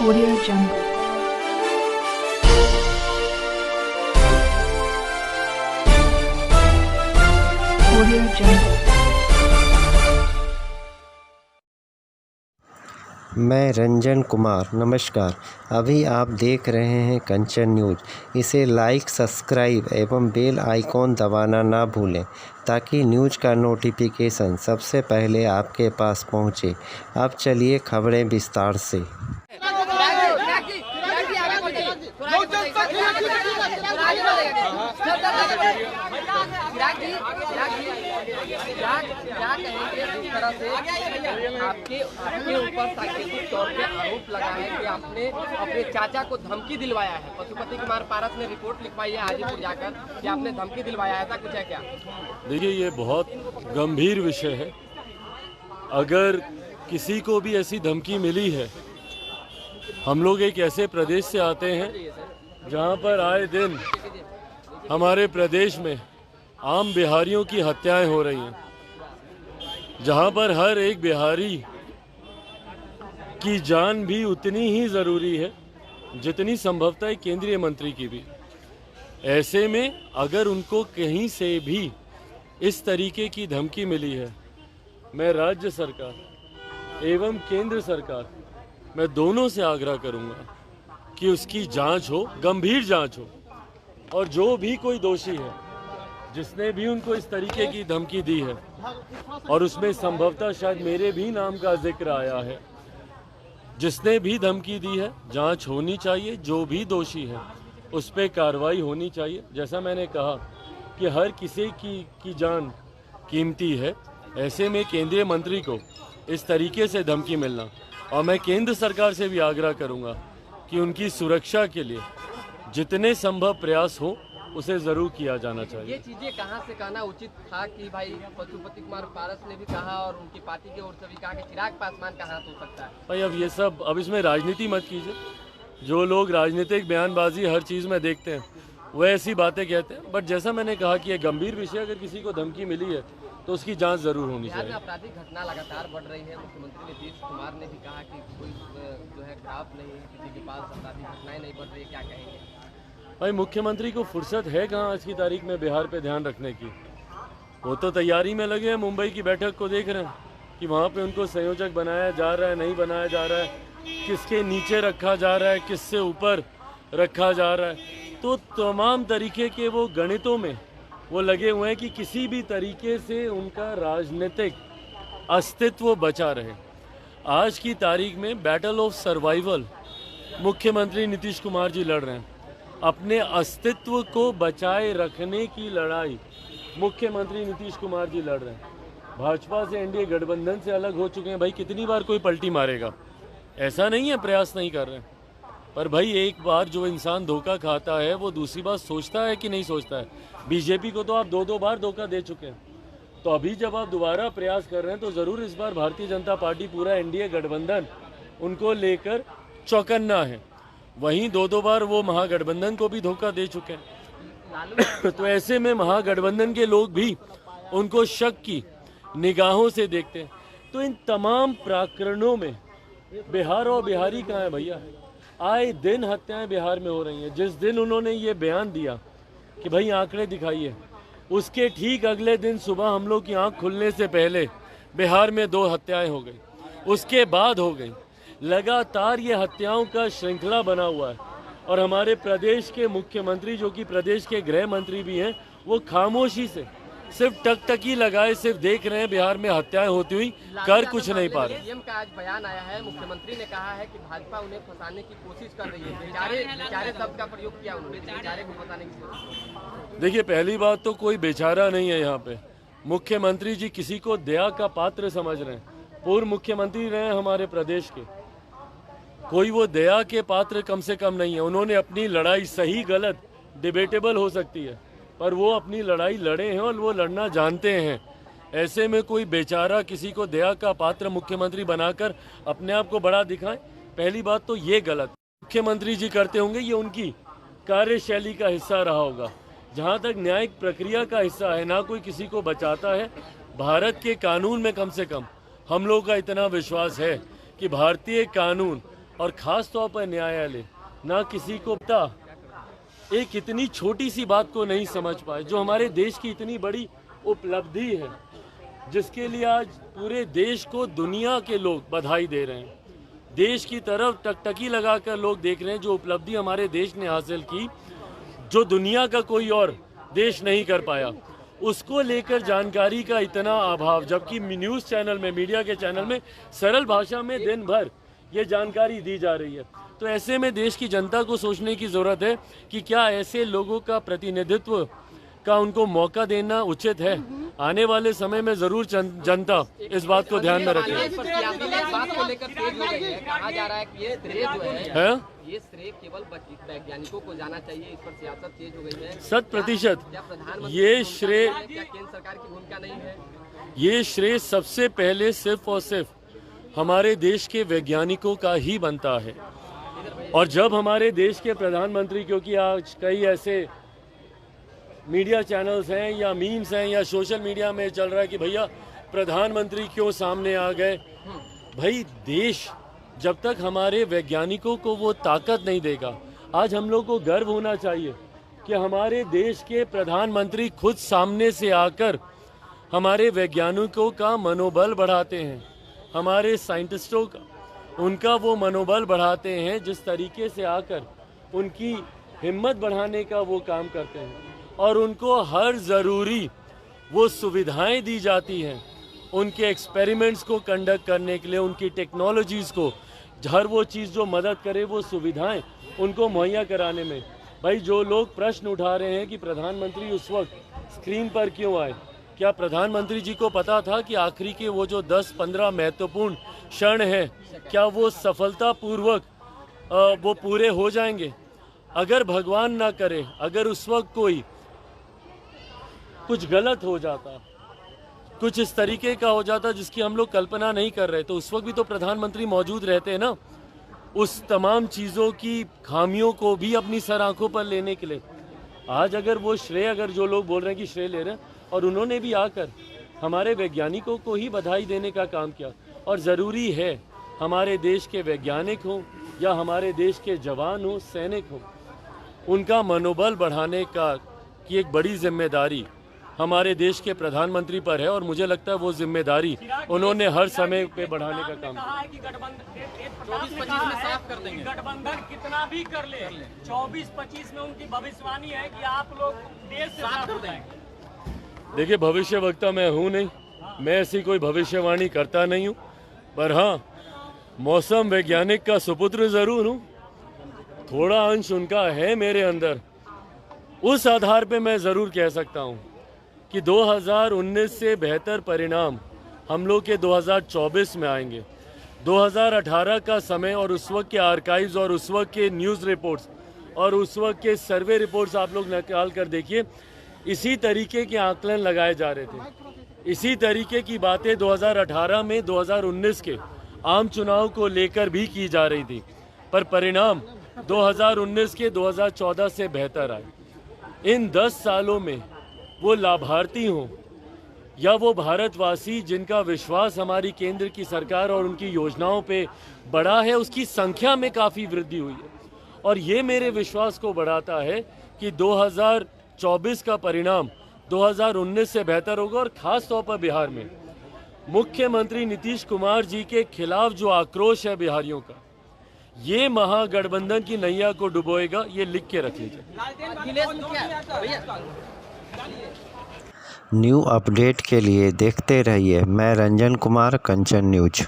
Audio Jungle. Audio Jungle. मैं रंजन कुमार, नमस्कार। अभी आप देख रहे हैं कंचन न्यूज़। इसे लाइक, सब्सक्राइब एवं बेल आइकॉन दबाना ना भूलें ताकि न्यूज़ का नोटिफिकेशन सबसे पहले आपके पास पहुंचे। अब चलिए खबरें विस्तार से। आपके ऊपर सांकेतिक तौर पे आरोप लगा है कि आपने अपने चाचा को धमकी दिलवाया है। पशुपति कुमार पारस ने रिपोर्ट लिखवाई है हाजीपुर जाकर कि आपने धमकी दिलवाया है। कुछ है क्या? देखिए, ये बहुत गंभीर विषय है। अगर किसी को भी ऐसी धमकी मिली है, हम लोग एक ऐसे प्रदेश से आते हैं जहां पर आए दिन हमारे प्रदेश में आम बिहारियों की हत्याएं हो रही हैं, जहां पर हर एक बिहारी की जान भी उतनी ही ज़रूरी है जितनी संभवतः एक केंद्रीय मंत्री की भी। ऐसे में अगर उनको कहीं से भी इस तरीके की धमकी मिली है, मैं राज्य सरकार एवं केंद्र सरकार, मैं दोनों से आग्रह करूंगा कि उसकी जांच हो, गंभीर जांच हो, और जो भी कोई दोषी है जिसने भी उनको इस तरीके की धमकी दी है, और उसमें संभवतः शायद मेरे भी नाम का जिक्र आया है, जिसने भी धमकी दी है, जांच होनी चाहिए। जो भी दोषी है उस पर कार्रवाई होनी चाहिए। जैसा मैंने कहा कि हर किसी की जान कीमती है, ऐसे में केंद्रीय मंत्री को इस तरीके से धमकी मिलना, और मैं केंद्र सरकार से भी आग्रह करूंगा कि उनकी सुरक्षा के लिए जितने संभव प्रयास हो उसे जरूर किया जाना चाहिए। ये चीजें कहाँ से कहना उचित था कि भाई पशुपति कुमार पारस ने भी कहा और उनकी पार्टी की ओर से भी कहा कि चिराग पासवान का हाथ हो सकता है। भाई अब ये सब, अब इसमें राजनीति मत कीजिए। जो लोग राजनीतिक बयानबाजी हर चीज़ में देखते हैं वह ऐसी बातें कहते हैं, बट जैसा मैंने कहा कि ये गंभीर विषय, अगर किसी को धमकी मिली है तो उसकी जांच जरूर होनी चाहिए। आपराधिक घटना लगातार बढ़ रही है। मुख्यमंत्री नीतीश कुमार ने भी कहा कि कोई जो है खराब नहीं है, किसी के पास आपराधिक घटनाएं नहीं बढ़ रही है, क्या कहेंगे? भाई मुख्यमंत्री को फुर्सत है कहाँ आज की तारीख में बिहार पे ध्यान रखने की? वो तो तैयारी में लगे हैं। मुंबई की बैठक को देख रहे हैं कि वहाँ पे उनको संयोजक बनाया जा रहा है, नहीं बनाया जा रहा है, किसके नीचे रखा जा रहा है, किससे ऊपर रखा जा रहा है। तो तमाम तरीके के वो गणितों में वो लगे हुए हैं कि किसी भी तरीके से उनका राजनीतिक अस्तित्व बचा रहे। आज की तारीख में बैटल ऑफ सर्वाइवल मुख्यमंत्री नीतीश कुमार जी लड़ रहे हैं। अपने अस्तित्व को बचाए रखने की लड़ाई मुख्यमंत्री नीतीश कुमार जी लड़ रहे हैं। भाजपा से, एनडीए गठबंधन से अलग हो चुके हैं। भाई कितनी बार कोई पलटी मारेगा? ऐसा नहीं है प्रयास नहीं कर रहे हैं, पर भाई एक बार जो इंसान धोखा खाता है वो दूसरी बार सोचता है कि नहीं सोचता है। बीजेपी को तो आप दो बार धोखा दे चुके हैं, तो अभी जब आप दोबारा प्रयास कर रहे हैं तो ज़रूर इस बार भारतीय जनता पार्टी, पूरा एनडीए गठबंधन उनको लेकर चौकन्ना है। वहीं दो बार वो महागठबंधन को भी धोखा दे चुके हैं। तो ऐसे में महागठबंधन के लोग भी उनको शक की निगाहों से देखते हैं। तो इन तमाम प्रकरणों में बिहार और बिहारी कहाँ है भैया? आए दिन हत्याएं बिहार में हो रही हैं। जिस दिन उन्होंने ये बयान दिया कि भाई आंकड़े दिखाइए, उसके ठीक अगले दिन सुबह हम लोग की आंख खुलने से पहले बिहार में 2 हत्याएं हो गई, उसके बाद हो गई। लगातार ये हत्याओं का श्रृंखला बना हुआ है, और हमारे प्रदेश के मुख्यमंत्री, जो कि प्रदेश के गृह मंत्री भी हैं, वो खामोशी से सिर्फ टकटकी लगाए सिर्फ देख रहे हैं बिहार में हत्याएं होती हुई, कर कुछ नहीं पा रहे। सीएम का आज बयान आया है, मुख्यमंत्री ने कहा है कि भाजपा उन्हें फंसाने की कोशिश कर रही है। बेचारे शब्द का प्रयोग किया उन्होंने, बेचारे को फंसाने की कोशिश। देखिए, पहली बात तो कोई बेचारा नहीं है यहाँ पे। मुख्यमंत्री जी किसी को दया का पात्र समझ रहे हैं। पूर्व मुख्यमंत्री रहे हैं हमारे प्रदेश के, कोई वो दया के पात्र कम से कम नहीं है। उन्होंने अपनी लड़ाई, सही गलत डिबेटेबल हो सकती है, पर वो अपनी लड़ाई लड़े हैं और वो लड़ना जानते हैं। ऐसे में कोई बेचारा किसी को दया का पात्र मुख्यमंत्री बनाकर अपने आप को बड़ा दिखाए, पहली बात तो ये गलत। मुख्यमंत्री जी करते होंगे, ये उनकी कार्यशैली का हिस्सा रहा होगा। जहाँ तक न्यायिक प्रक्रिया का हिस्सा है, ना कोई किसी को बचाता है। भारत के कानून में कम से कम हम लोग का इतना विश्वास है कि भारतीय कानून और ख़ास तौर पर न्यायालय ना किसी को पता एक इतनी छोटी सी बात को नहीं समझ पाए, जो हमारे देश की इतनी बड़ी उपलब्धि है, जिसके लिए आज पूरे देश को दुनिया के लोग बधाई दे रहे हैं। देश की तरफ टकटकी लगाकर लोग देख रहे हैं जो उपलब्धि हमारे देश ने हासिल की, जो दुनिया का कोई और देश नहीं कर पाया, उसको लेकर जानकारी का इतना अभाव, जबकि न्यूज़ चैनल में, मीडिया के चैनल में सरल भाषा में दिन भर ये जानकारी दी जा रही है। तो ऐसे में देश की जनता को सोचने की ज़रूरत है कि क्या ऐसे लोगों का प्रतिनिधित्व का उनको मौका देना उचित है। आने वाले समय में ज़रूर जनता इस बात को ध्यान में रखे। इस बात को लेकर तेज हो गई है, कहा जा रहा है कि ये श्रेय जो है ये श्रेय केवल वैज्ञानिकों को जाना चाहिए, इस पर सियासत तेज हो गई है। 100% ये श्रेय, केंद्र सरकार की भूमिका नहीं है? ये श्रेय सबसे पहले सिर्फ और सिर्फ हमारे देश के वैज्ञानिकों का ही बनता है। और जब हमारे देश के प्रधानमंत्री, क्योंकि आज कई ऐसे मीडिया चैनल्स हैं या मीम्स हैं या सोशल मीडिया में चल रहा है कि भैया प्रधानमंत्री क्यों सामने आ गए, भाई देश जब तक हमारे वैज्ञानिकों को वो ताकत नहीं देगा, आज हम लोग को गर्व होना चाहिए कि हमारे देश के प्रधानमंत्री खुद सामने से आकर हमारे वैज्ञानिकों का मनोबल बढ़ाते हैं, हमारे साइंटिस्टों का उनका वो मनोबल बढ़ाते हैं, जिस तरीके से आकर उनकी हिम्मत बढ़ाने का वो काम करते हैं और उनको हर ज़रूरी वो सुविधाएं दी जाती हैं उनके एक्सपेरिमेंट्स को कंडक्ट करने के लिए, उनकी टेक्नोलॉजीज़ को हर वो चीज़ जो मदद करे, वो सुविधाएं उनको मुहैया कराने में। भाई जो लोग प्रश्न उठा रहे हैं कि प्रधानमंत्री उस वक्त स्क्रीन पर क्यों आए, क्या प्रधानमंत्री जी को पता था कि आखिरी के वो जो 10-15 महत्वपूर्ण क्षण हैं, क्या वो सफलतापूर्वक वो पूरे हो जाएंगे? अगर भगवान ना करे, अगर उस वक्त कोई कुछ गलत हो जाता, कुछ इस तरीके का हो जाता जिसकी हम लोग कल्पना नहीं कर रहे, तो उस वक्त भी तो प्रधानमंत्री मौजूद रहते हैं ना, उस तमाम चीज़ों की खामियों को भी अपनी सर आंखों पर लेने के लिए। आज अगर वो श्रेय, अगर जो लोग बोल रहे हैं कि श्रेय ले रहे हैं, और उन्होंने भी आकर हमारे वैज्ञानिकों को ही बधाई देने का काम किया। और ज़रूरी है हमारे देश के वैज्ञानिक हों या हमारे देश के जवान हों, सैनिक हों, उनका मनोबल बढ़ाने का की एक बड़ी जिम्मेदारी हमारे देश के प्रधानमंत्री पर है। और मुझे लगता है वो जिम्मेदारी उन्होंने हर समय पे बढ़ाने का काम किया। 24-25 में साफ कर देंगे। गठबंधन कितना भी कर ले, 24-25 में उनकी भविष्यवाणी है कि आप लोग देश से साफ कर देंगे। देखिए, भविष्य वक्ता मैं हूँ नहीं, मैं ऐसी कोई भविष्यवाणी करता नहीं हूँ, पर हाँ मौसम वैज्ञानिक का सुपुत्र ज़रूर हूँ, थोड़ा अंश उनका है मेरे अंदर। उस आधार पे मैं ज़रूर कह सकता हूँ कि 2019 से बेहतर परिणाम हम लोग के 2024 में आएंगे। 2018 का समय और उस वक्त के आर्काइव्स और उस वक्त के न्यूज़ रिपोर्ट्स और उस वक्त के सर्वे रिपोर्ट्स आप लोग निकाल कर देखिए, इसी तरीके के आकलन लगाए जा रहे थे। इसी तरीके की बातें 2018 में 2019 के आम चुनाव को लेकर भी की जा रही थी, पर परिणाम 2019 के 2014 से बेहतर आए। इन 10 सालों में वो लाभार्थी हों या वो भारतवासी जिनका विश्वास हमारी केंद्र की सरकार और उनकी योजनाओं पे बढ़ा है, उसकी संख्या में काफ़ी वृद्धि हुई है। और ये मेरे विश्वास को बढ़ाता है कि 2024 का परिणाम 2019 से बेहतर होगा। और ख़ास तौर पर बिहार में मुख्यमंत्री नीतीश कुमार जी के खिलाफ जो आक्रोश है बिहारियों का, ये महागठबंधन की नैया को डुबोएगा, ये लिख के रख लीजिए। न्यू अपडेट के लिए देखते रहिए मैं रंजन कुमार, कंचन न्यूज।